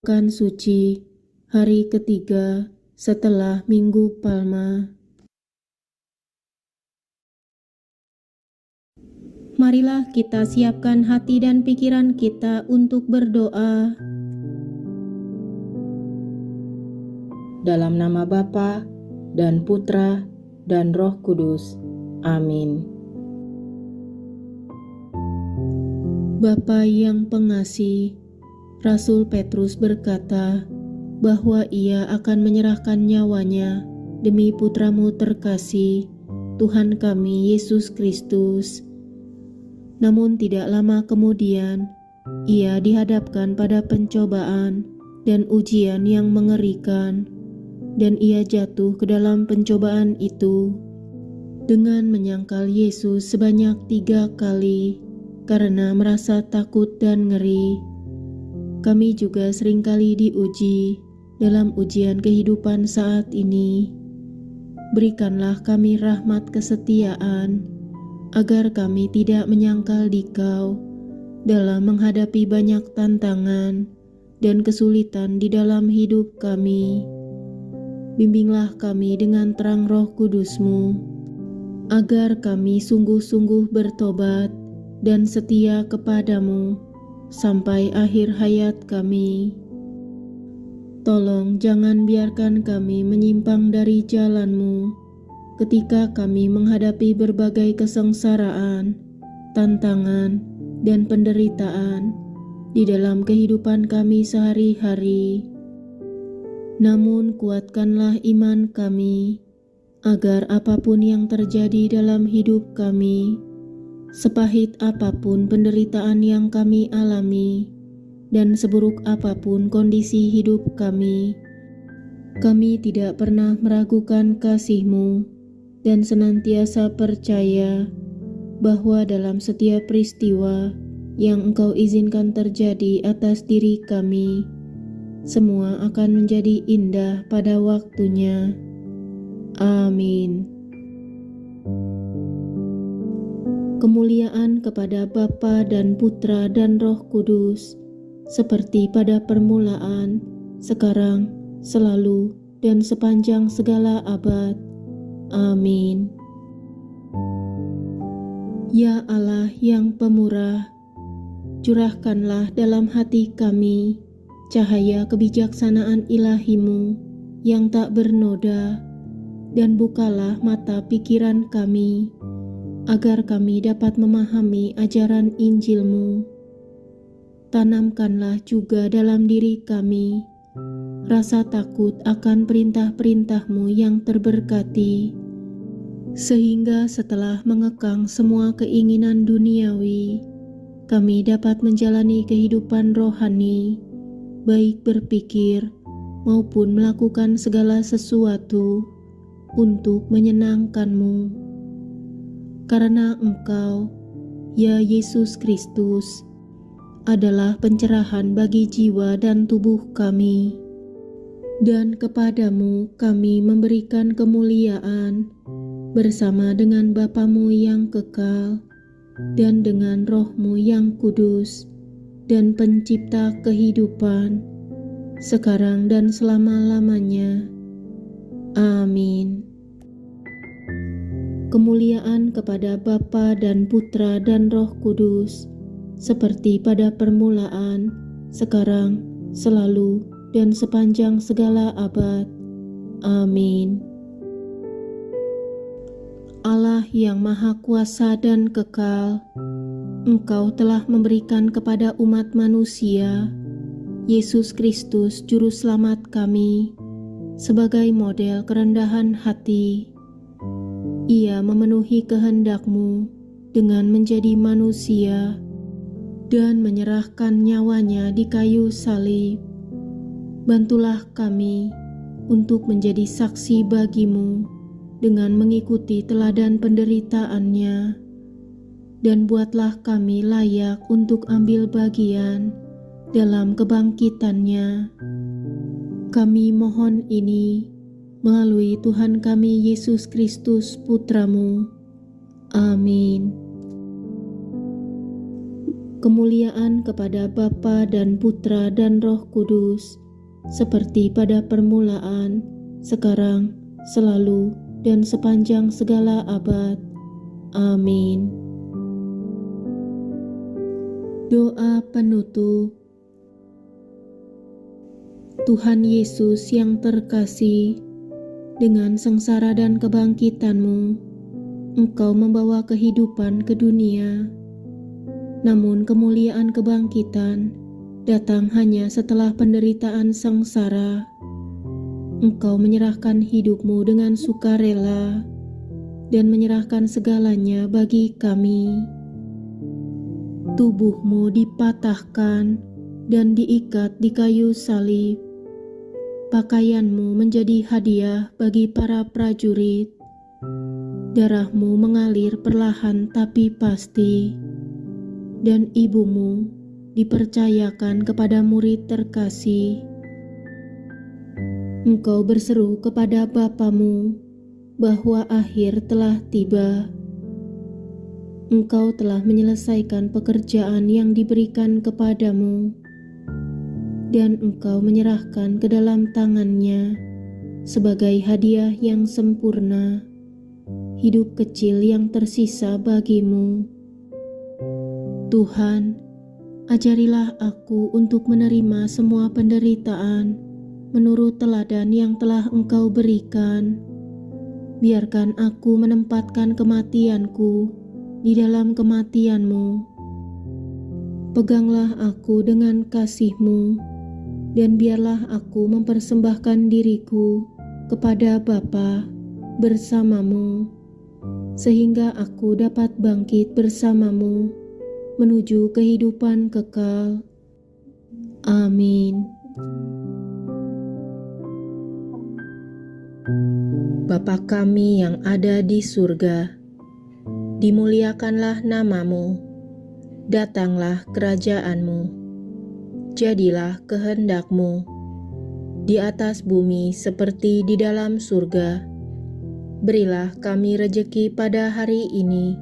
Pekan Suci, hari ketiga setelah Minggu Palma. Marilah kita siapkan hati dan pikiran kita untuk berdoa. Dalam nama Bapa dan Putra dan Roh Kudus. Amin. Bapa yang pengasih, Rasul Petrus berkata bahwa ia akan menyerahkan nyawanya demi putramu terkasih, Tuhan kami Yesus Kristus. Namun tidak lama kemudian, ia dihadapkan pada pencobaan dan ujian yang mengerikan, dan ia jatuh ke dalam pencobaan itu dengan menyangkal Yesus sebanyak 3 kali karena merasa takut dan ngeri. Kami juga seringkali diuji dalam ujian kehidupan saat ini. Berikanlah kami rahmat kesetiaan, agar kami tidak menyangkal Dikau dalam menghadapi banyak tantangan dan kesulitan di dalam hidup kami. Bimbinglah kami dengan terang Roh Kudus-Mu, agar kami sungguh-sungguh bertobat dan setia kepadamu sampai akhir hayat kami. Tolong jangan biarkan kami menyimpang dari jalan-Mu ketika kami menghadapi berbagai kesengsaraan, tantangan, dan penderitaan di dalam kehidupan kami sehari-hari. Namun kuatkanlah iman kami, agar apapun yang terjadi dalam hidup kami, sepahit apapun penderitaan yang kami alami, dan seburuk apapun kondisi hidup kami tidak pernah meragukan kasih-Mu dan senantiasa percaya bahwa dalam setiap peristiwa yang Engkau izinkan terjadi atas diri kami, semua akan menjadi indah pada waktunya. Amin. Kemuliaan kepada Bapa dan Putra dan Roh Kudus, seperti pada permulaan, sekarang, selalu, dan sepanjang segala abad. Amin. Ya Allah yang pemurah, curahkanlah dalam hati kami cahaya kebijaksanaan ilahi-Mu yang tak bernoda, dan bukalah mata pikiran kami, agar kami dapat memahami ajaran Injil-Mu. Tanamkanlah juga dalam diri kami rasa takut akan perintah-perintah-Mu yang terberkati, sehingga setelah mengekang semua keinginan duniawi, kami dapat menjalani kehidupan rohani, baik berpikir maupun melakukan segala sesuatu untuk menyenangkan-Mu. Karena Engkau, ya Yesus Kristus, adalah pencerahan bagi jiwa dan tubuh kami, dan kepadamu kami memberikan kemuliaan bersama dengan Bapa-Mu yang kekal dan dengan Roh-Mu yang kudus dan pencipta kehidupan, sekarang dan selama-lamanya. Amin. Kemuliaan kepada Bapa dan Putra dan Roh Kudus, seperti pada permulaan, sekarang, selalu, dan sepanjang segala abad. Amin. Allah yang Maha Kuasa dan Kekal, Engkau telah memberikan kepada umat manusia Yesus Kristus Juru Selamat kami sebagai model kerendahan hati. Ia memenuhi kehendak-Mu dengan menjadi manusia dan menyerahkan nyawanya di kayu salib. Bantulah kami untuk menjadi saksi bagi-Mu dengan mengikuti teladan penderitaannya, dan buatlah kami layak untuk ambil bagian dalam kebangkitannya. Kami mohon ini melalui Tuhan kami Yesus Kristus Putra-Mu. Amin. Kemuliaan kepada Bapa dan Putra dan Roh Kudus, seperti pada permulaan, sekarang, selalu, dan sepanjang segala abad. Amin. Doa penutup. Tuhan Yesus yang terkasih, dengan sengsara dan kebangkitan-Mu, Engkau membawa kehidupan ke dunia. Namun kemuliaan kebangkitan datang hanya setelah penderitaan sengsara. Engkau menyerahkan hidup-Mu dengan sukarela dan menyerahkan segalanya bagi kami. Tubuh-Mu dipatahkan dan diikat di kayu salib. Pakaian-Mu menjadi hadiah bagi para prajurit. Darah-Mu mengalir perlahan tapi pasti. Dan Ibu-Mu dipercayakan kepada murid terkasih. Engkau berseru kepada Bapa-Mu bahwa akhir telah tiba. Engkau telah menyelesaikan pekerjaan yang diberikan kepadamu, dan Engkau menyerahkan ke dalam tangan-Nya sebagai hadiah yang sempurna, hidup kecil yang tersisa bagimu. Tuhan, ajarilah aku untuk menerima semua penderitaan menurut teladan yang telah Engkau berikan. Biarkan aku menempatkan kematianku di dalam kematian-Mu. Peganglah aku dengan kasih-Mu, dan biarlah aku mempersembahkan diriku kepada Bapa bersama-Mu, sehingga aku dapat bangkit bersama-Mu menuju kehidupan kekal. Amin. Bapa kami yang ada di surga, dimuliakanlah nama-Mu, datanglah kerajaan-Mu, jadilah kehendak-Mu di atas bumi seperti di dalam surga. Berilah kami rejeki pada hari ini,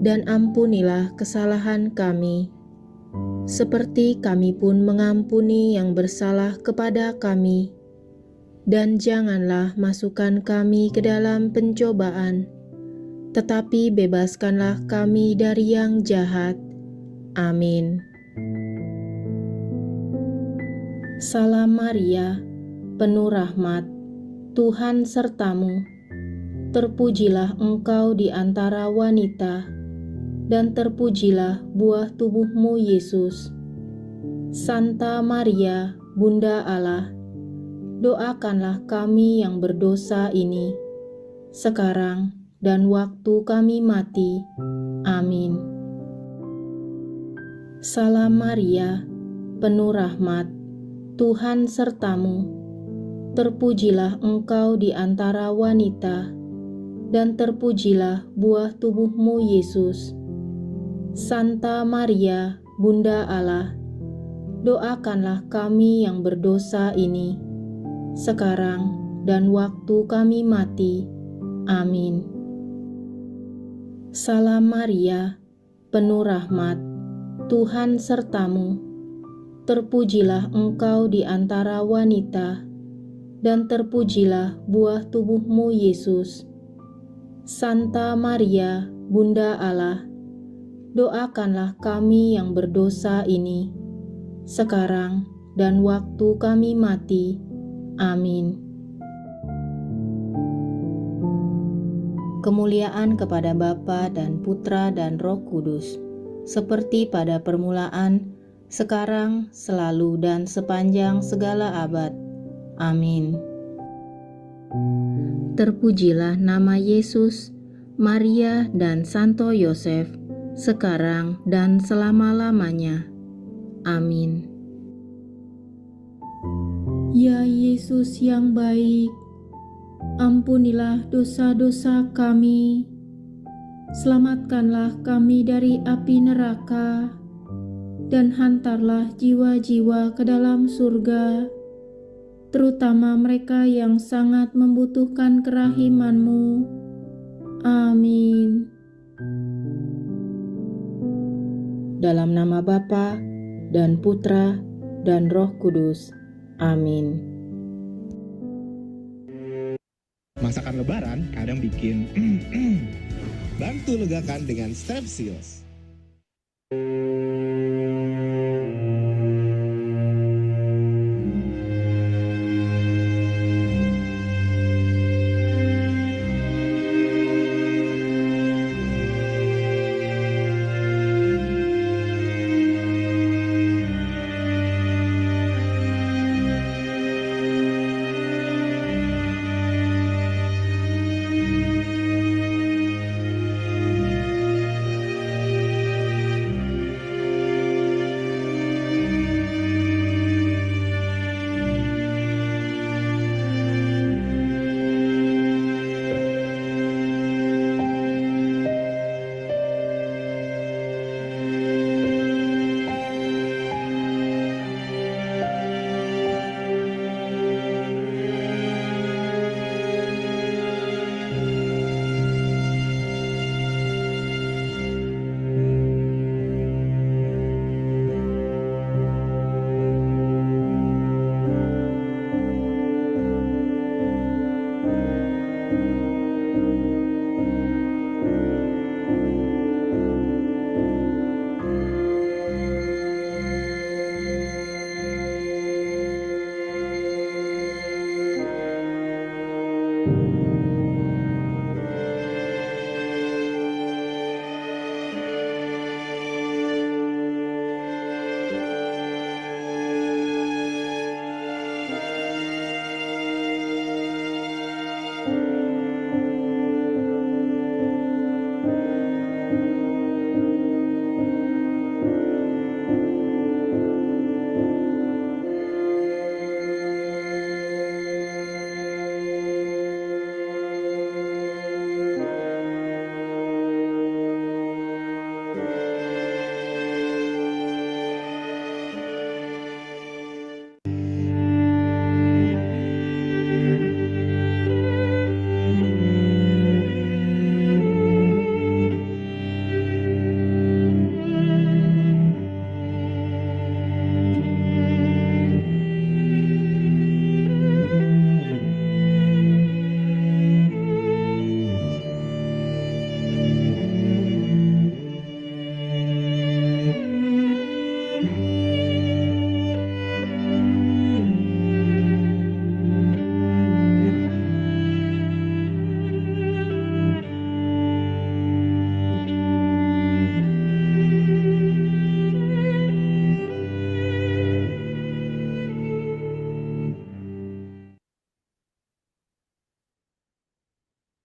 dan ampunilah kesalahan kami, seperti kami pun mengampuni yang bersalah kepada kami. Dan janganlah masukkan kami ke dalam pencobaan, tetapi bebaskanlah kami dari yang jahat. Amin. Salam Maria, penuh rahmat, Tuhan sertamu. Terpujilah engkau di antara wanita, dan terpujilah buah tubuh-Mu Yesus. Santa Maria, Bunda Allah, doakanlah kami yang berdosa ini, sekarang dan waktu kami mati. Amin. Salam Maria, penuh rahmat, Tuhan sertamu. Terpujilah engkau di antara wanita, dan terpujilah buah tubuh-Mu Yesus. Santa Maria, Bunda Allah, doakanlah kami yang berdosa ini, sekarang dan waktu kami mati. Amin. Salam Maria, penuh rahmat, Tuhan sertamu. Terpujilah engkau di antara wanita, dan terpujilah buah tubuh-Mu Yesus. Santa Maria, Bunda Allah, doakanlah kami yang berdosa ini, sekarang dan waktu kami mati. Amin. Kemuliaan kepada Bapa dan Putra dan Roh Kudus, seperti pada permulaan, sekarang, selalu, dan sepanjang segala abad. Amin. Terpujilah nama Yesus, Maria, dan Santo Yosef, sekarang dan selama-lamanya. Amin. Ya Yesus yang baik, ampunilah dosa-dosa kami, selamatkanlah kami dari api neraka, dan hantarlah jiwa-jiwa ke dalam surga, terutama mereka yang sangat membutuhkan kerahiman-Mu. Amin. dalam nama Bapa dan Putra dan Roh Kudus. Amin. Masakan lebaran kadang bikin bantu legakan dengan Strepsils.